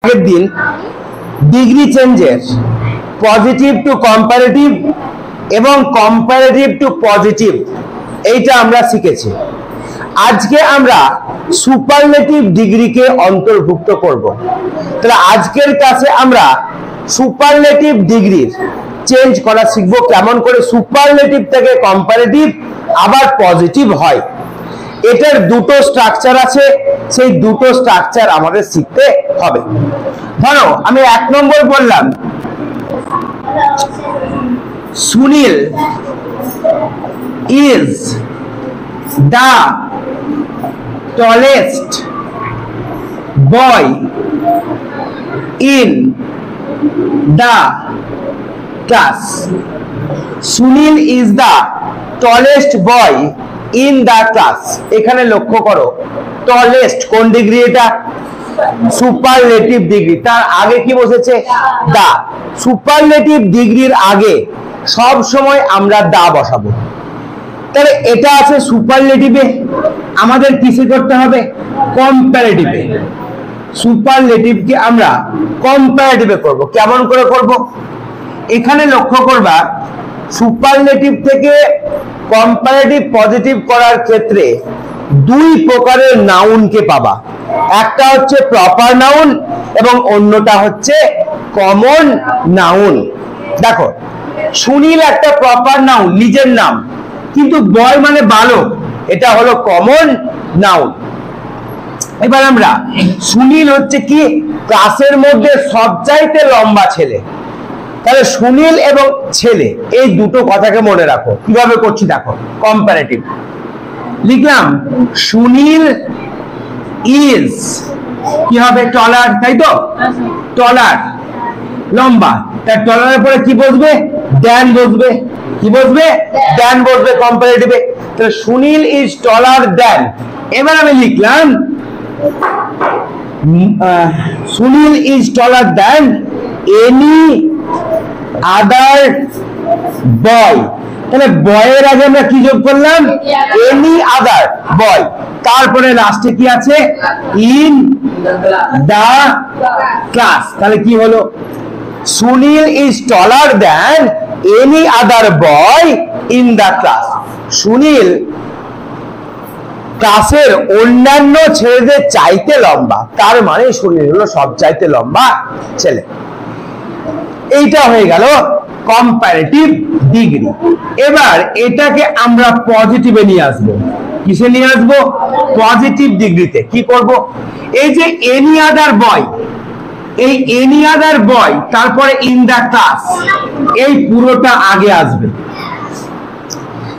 আগের দিন ডিগ্রি চেঞ্জের পজিটিভ টু কম্পারেটিভ এবং কম্পারেটিভ টু পজিটিভ এইটা আমরা শিখেছি। আজকে আমরা সুপারলেটিভ ডিগ্রিকে অন্তর্ভুক্ত করব। তাহলে আজকের ক্লাসে আমরা সুপারলেটিভ ডিগ্রির চেঞ্জ করা শিখব, কেমন করে সুপারলেটিভ থেকে কম্পারেটিভ আবার পজিটিভ হয়। এটার দুটো স্ট্রাকচার আছে, সেই দুটো স্ট্রাকচার আমাদের শিখতে হবে। ধরো আমি 1 নম্বর বললাম, Sunil is the tallest boy in the class. Sunil is the tallest boy in the class. এখানে লক্ষ্য করো, টলেস্ট কোন ডিগ্রি? এটা সুপারলেটিভ ডিগ্রি। তার আগে কি বসেছে? দা। সুপারলেটিভ ডিগ্রির আগে সব সময় আমরা দা বসাবো। তাহলে এটা আছে সুপারলেটিভে, আমাদের কিসে করতে হবে? কম্পারেটিভে। সুপারলেটিভকে আমরা কম্পারেটিভে করব। কেমন করে করব? এখানে লক্ষ্য করবা, সুপারলেটিভ থেকে কম্পারেটিভ পজিটিভ করার ক্ষেত্রে দুই প্রকারের নাউনকে পাবা। একটা হচ্ছে প্রপার নাউন এবং অন্যটা হচ্ছে কমন নাউন। দেখো, সুনীল একটা প্রপার নাউন, নিজের নাম, কিন্তু বয় মানে বালক, এটা হলো কমন নাউন। এবার আমরা, সুনীল হচ্ছে কি? ক্লাসের মধ্যে সবচাইতে লম্বা ছেলে। তাহলে সুনীল এবং ছেলে এই দুটো কথাকে মনে রাখো। কিভাবে করছি দেখো, কম্পারেটিভ লিখলাম, সুনীল ইজ কি হবে? টলার, তাই তো? টলার, লম্বা। তার টলারের পরে কি বসবে? দ্যান বসবে। কি বসবে? দ্যান বসবে কম্পারেটিভে। তাহলে সুনীল ইজ টলার দ্যান। এবার আমি লিখলাম, Sunil is taller than any other boy. তাহলে বয়ের আগে আমরা কি যোগ করলাম? Any other boy. তারপরে লাস্টে কি আছে? In the class. তাহলে কি হলো? Sunil is taller than any other boy in the class. Sunil ক্লাসের অন্যান্য ছেলেদের চাইতে লম্বা, তার মানে সুনীল হলো সব চাইতে লম্বা ছেলে। এইটা হয়ে গেল কম্পারেটিভ ডিগ্রি। এবার এটাকে আমরা পজিটিভে নিয়ে আসবো। কিসে নিয়ে আসবো? পজিটিভ ডিগ্রিতে। কি করব? এই যে এনি আদার বয়, এই এনি আদার বয়, তারপরে ইন দা ক্লাস, এই পুরোটা আগে আসবে।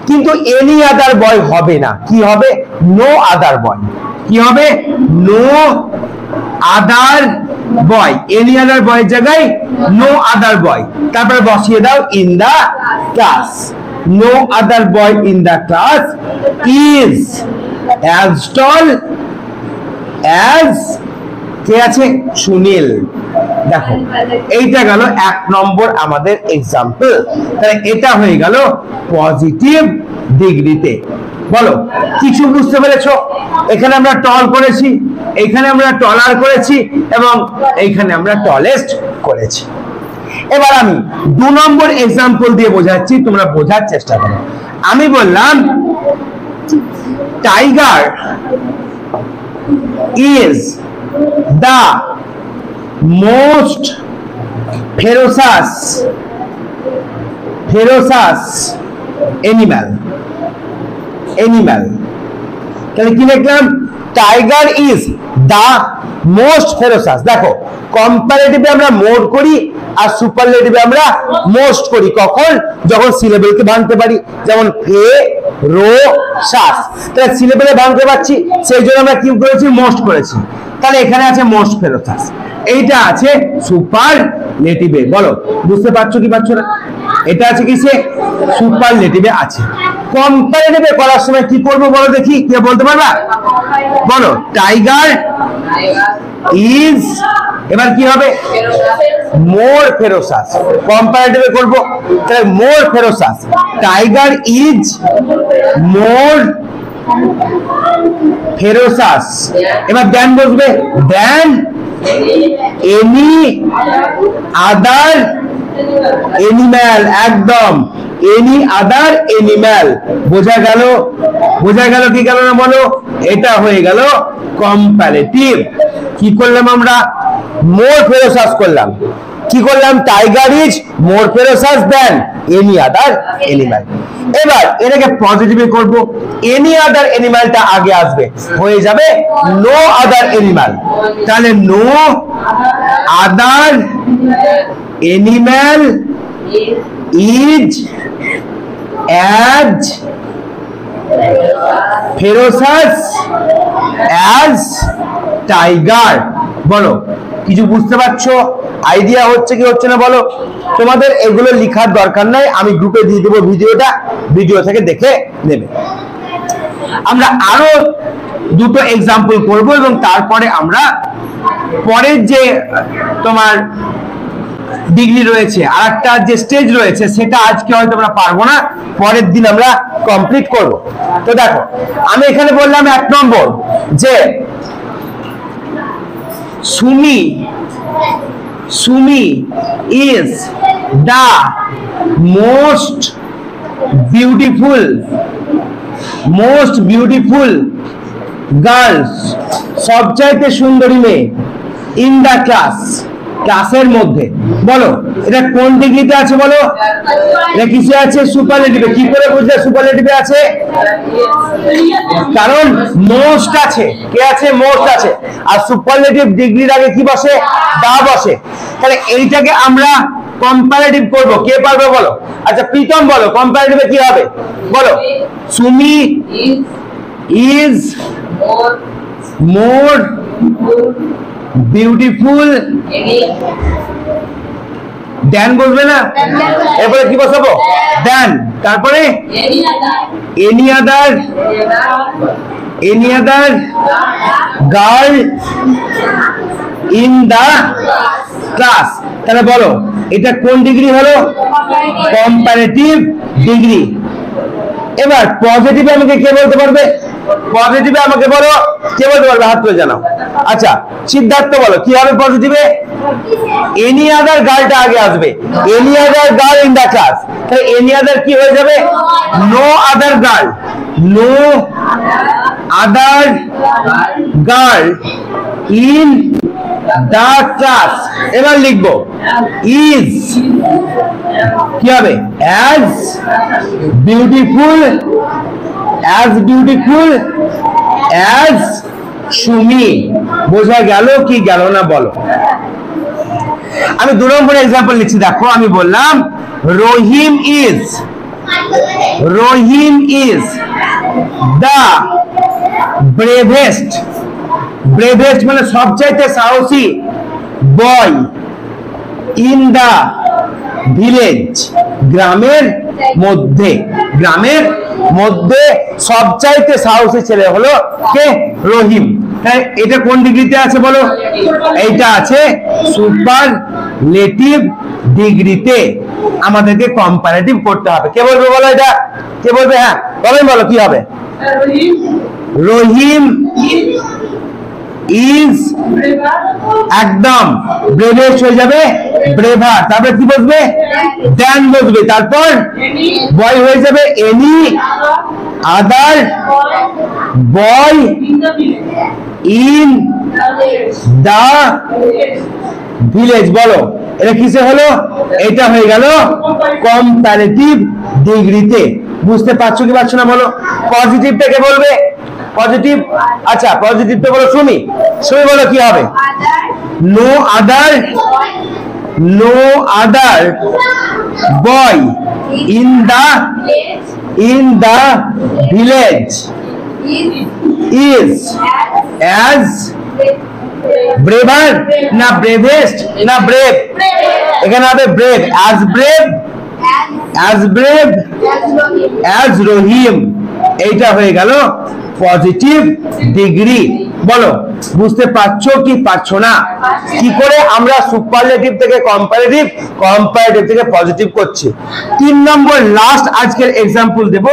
কিন্তু এনি আদার বয় হবে না। কি হবে? নো আদার বয়। কি হবে? নো আদার বয়। এনি আদার বয়ের জায়গায় নো আদার বয়, তারপরে বসিয়ে দাও in the class. No other boy in the class is as tall as কে আছে? সুনীল। দেখো, এইটা গেল 1 নম্বর আমাদের এক্সাম্পল। তাহলে এটা হয়ে গেল পজিটিভ ডিগ্রিতে। বলো, কিছু বুঝতে পেরেছো? এখানে আমরা টল করেছি, এখানে আমরা টলার করেছি এবং এইখানে আমরা টলেস্ট করেছি। এবার আমি 2 নম্বর এক্সাম্পল দিয়ে বোঝাচ্ছি, তোমরা বোঝার চেষ্টা করো। আমি বললাম, tiger is the most ferocious animal. তাহলে কি লিখলাম? Tiger is the most ferocious. দেখো, কম্পারেটিভে আমরা মোর করি আর সুপারলেটিভে আমরা মোস্ট করি। কখন? যখন সিলেবেলকে ভাঙতে পারি, যেমন ফে রো সাস। তাহলে সিলেবেলে ভাঙতে পারছি, সেই জন্য আমরা কি করেছি? মোস্ট করেছি। তাহলে এখানে আছে মোস্ট ফেরোসাস, এইটা আছে সুপারলেটিভে। বলো, বুঝতে পারছো কি পারছো না? এটা আছে কিসে? সুপারলেটিভে আছে। কম্পারেটিভে করার সময় কি করবো বলো দেখি, কে বলতে পারবা? বলো, টাইগার ইজ, এবার কি হবে? মোর ফেরোসাস। কম্পারেটিভে করব, তাহলে more ferocious. Tiger is more ferocious. এবার দ্যান বসবে, দ্যান এনি আদার এনিম্যাল, একদম এনি আদার এনিম্যাল। বোঝা গেল? বোঝা গেল কি গেল না বলো? এটা হয়ে গেল কম্পারেটিভ। কি করলাম আমরা? মোর ফেরোসাস করলাম। কি করলাম? Tiger is more ferocious than any other animal. এবার এটাকে পজিটিভে করব, এনি আদার এনিম্যালটা আগে আসবে, হয়ে যাবে নো আদার এনিম্যাল। তাহলে no other animal is as ferocious as tiger। বলো, কিছু বুঝতে পারছো? আইডিয়া হচ্ছে কি হচ্ছে না বলো? তোমাদের এগুলো লেখার দরকার নাই, আমি গ্রুপে দিয়ে দেবো ভিডিওটা, ভিডিও থেকে দেখে নেবে। আমরা আরো দুটো এক্সাম্পল করব এবং তারপরে আমরা পরের যে তোমার ডিগ্রি রয়েছে, আর একটা যে স্টেজ রয়েছে, সেটা আজকে হয়তো আমরা পারবো না, পরের দিন আমরা কমপ্লিট করব। তো দেখো, আমি এখানে বললাম 1 নম্বর যে Sumi is the most beautiful girls, সবচাইতে সুন্দরী মেয়ে ইন দা ক্লাসের মধ্যে। বলো এটা কোন ডিগ্রিতে আছে? বলো এটা কিসে আছে? সুপারলেটিভে। কি করে বুঝলে সুপারলেটিভে আছে? কারণ মোস্ট আছে। কে আছে? মোস্ট আছে। আর সুপারলেটিভ ডিগ্রির আগে কি বসে? দা বসে। তাহলে এইটাকে আমরা কম্পারেটিভ করব। কে পারবে বলো? আচ্ছা প্রীতম বলো, কম্পারেটিভে কি হবে বলো? Sumi is more beautiful than বলবে না? এরপরে কি বসাবো? দেন। তারপরে any other girl in the class. তাহলে বলো এটা কোন ডিগ্রি হলো? Comparative degree. এবার পজিটিভে আমাকে কে বলতে পারবে? পজিটিভে আমাকে বলো, কে বলতে পারবে? হাত তুলে জানাও। আচ্ছা সিদ্ধার্থ বলো কি হবে পজিটিভে? এনি আদার গার্লটা আগে আসবে, any other girl in the class. তাহলে এনি আদার কি হয়ে যাবে? No other girl, no other girl in the class. এবার লিখবো ইজ কি হবে? As beautiful as Sumi. বোঝা গেল কি গেল না বলো? আমি 2 নম্বর এক্সাম্পল লিখছি। দেখো আমি বললাম রহিম ইজ দা ব্রেভেস্ট মানে সবচাইতে সাহসী বয় ইন দা ভিলেজ, গ্রামের মধ্যে সবচাইতে সাহসী ছেলে হলো কে? রহিম। এটা কোন ডিগ্রিতে আছে বলো? এইটা আছে সুপারলেটিভ ডিগ্রিতে। আমাদেরকে কম্পারেটিভ করতে হবে। কে বলবে বলো? এটা কে বলবে? হ্যাঁ বলো কি হবে? রহিম ইজ একদম ব্রেভেস্ট হয়ে যাবে ব্রেভার। তারপরে কি বসবে? দেন বসবে। তারপর বয় হয়ে যাবে any other boy in the village. বলো এটা কিসে হলো? এটা হয়ে গেল কম্পারেটিভ ডিগ্রিতে। বুঝতে পারছো কি পারছো না বলো? পজিটিভটাকে বলবে পজিটিভ। আচ্ছা পজিটিভ তো বলো সুমি বলো কি হবে? No other boy in the village is as braver না ব্রেভেস্ট না ব্রেভ? এখানে হবে brave. As brave as Rahim. এইটা হয়ে গেল পজিটিভ ডিগ্রি। বলো বুঝতে পারছো কি পারছো না? কি করে আমরা সুপারলেটিভ থেকে কম্পারেটিভ থেকে পজিটিভ করছি। 3 নম্বর লাস্ট আজকের এক্সাম্পল দেব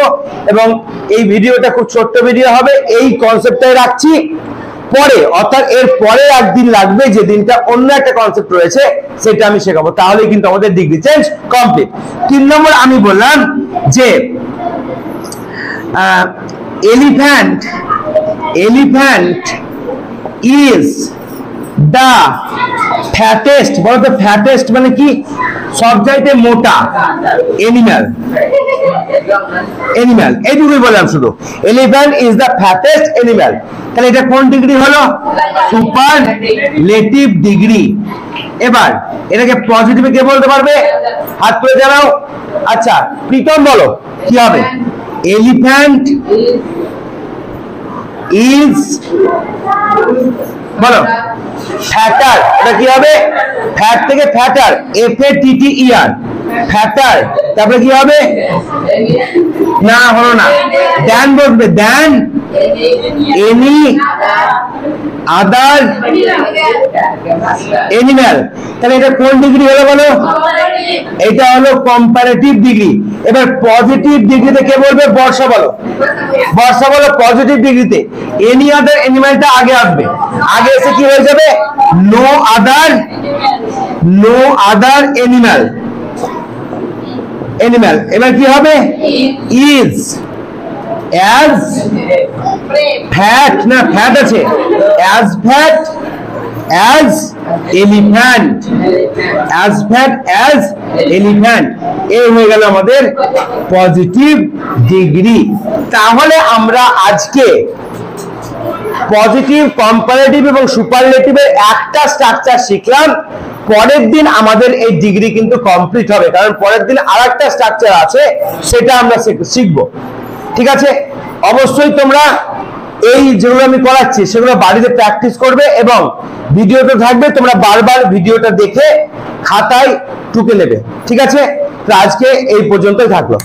এবং এই ভিডিওটা খুব ছোট্ট ভিডিও হবে, এই কনসেপ্টটাই রাখছি। পরে, অর্থাৎ এর পরে একদিন লাগবে যে দিনটা অন্য একটা কনসেপ্ট রয়েছে সেটা আমি শেখাবো, তাহলেই কিন্তু আমাদের ডিগ্রি চেঞ্জ কমপ্লিট। 3 নম্বর আমি বললাম যে elephant is the fattest, বলো তো fattest মানে কি? সবচাইতে মোটা এনিম্যাল, এইটুকুই বললাম শুধু। Elephant is the fattest animal, তাহলে এটা কোন ডিগ্রি হলো? Superlative degree. এবার এটাকে পজিটিভে কে বলতে পারবে? হাত তুলে জানাও। আচ্ছা প্রীতম বলো কি হবে? এলিফ্যান্ট ইজ, বলো ফ্যাটার, এটা কি হবে? ফ্যাট থেকে ফ্যাটার, FATTER, ফ্যাটার। তারপরে কি হবে? না হলো না, দ্যান বলবে, দ্যান এনি আদার এনিম্যাল। তাহলে এটা কোন ডিগ্রি হলো বলো? এটা হলো কম্পারেটিভ ডিগ্রি। এবার পজিটিভ ডিগ্রিতে কে বলবে? বর্ষা বলো, বর্ষা বলো পজিটিভ ডিগ্রিতে এনি আদার এনিম্যালটা আগে আসবে, আগে এসে কি হয়ে যাবে? No other animal. এবার কি হবে? ইজ অ্যাজ ফ্যাট, না ফ্যাট আছে, as fat as elephant, as fat as elephant. এই হয়ে গেল আমাদের পজিটিভ ডিগ্রি। তাহলে আমরা আজকে পজিটিভ, কম্পারেটিভ এবং সুপারলেটিভের একটা স্ট্রাকচার শিখলাম। পরের দিন আমাদের এই ডিগ্রি কিন্তু কমপ্লিট হবে, কারণ পরের দিন আরেকটা স্ট্রাকচার আছে, সেটা আমরা শিখবো। ঠিক আছে? অবশ্যই তোমরা এই যেগুলো আমি করাচ্ছি সেগুলো বাড়িতে প্র্যাকটিস করবে এবং ভিডিওটা থাকবে, তোমরা বারবার ভিডিওটা দেখে খাতায় টুকে নেবে। ঠিক আছে? তো আজকে এই পর্যন্তই থাকলো।